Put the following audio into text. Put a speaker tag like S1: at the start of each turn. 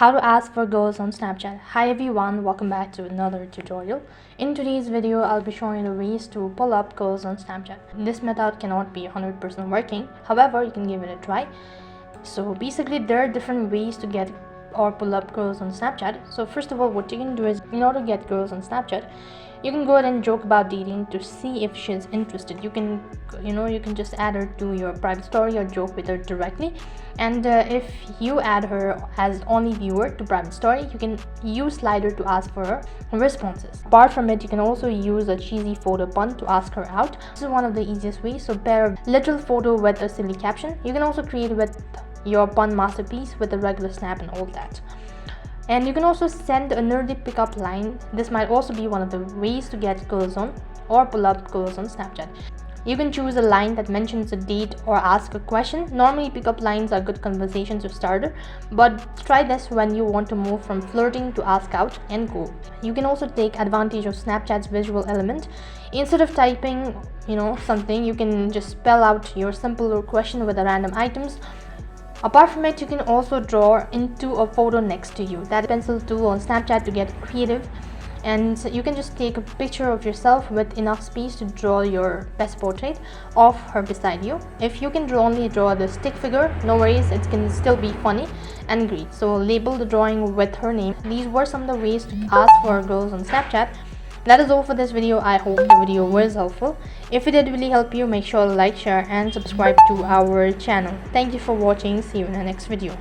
S1: How to ask for girls on Snapchat. Hi everyone, welcome back to another tutorial. In today's video, I'll be showing you the ways to pull up girls on Snapchat. This method cannot be 100% working, however, you can give it a try. So basically, there are different ways to get or pull up girls on Snapchat. So first of all, what you can do is, in order to get girls on Snapchat, you can go ahead and joke about dating to see if she's interested. You can just add her to your private story or joke with her directly. And if you add her as only viewer to private story, you can use slider to ask for her responses. Apart from it, you can also use a cheesy photo pun to ask her out. This is one of the easiest ways. So pair a literal photo with a silly caption. You can also create with your pun masterpiece with a regular snap and all that. And you can also send a nerdy pickup line. This might also be one of the ways to get girls on or pull up girls on Snapchat. You can choose a line that mentions a date or ask a question. Normally pickup lines are good conversations to starter, but try this when you want to move from flirting to ask out and go. You can also take advantage of Snapchat's visual element. Instead of typing something, you can just spell out your simple question with the random items. Apart from it, you can also draw into a photo next to you. That pencil tool on Snapchat to get creative, and you can just take a picture of yourself with enough space to draw your best portrait of her beside you. If you can only draw the stick figure, no worries, it can still be funny and great. So label the drawing with her name. These were some of the ways to ask for girls on Snapchat. That is all for this video. I hope the video was helpful. If it did really help you, make sure to like, share and subscribe to our channel. Thank you for watching. See you in the next video.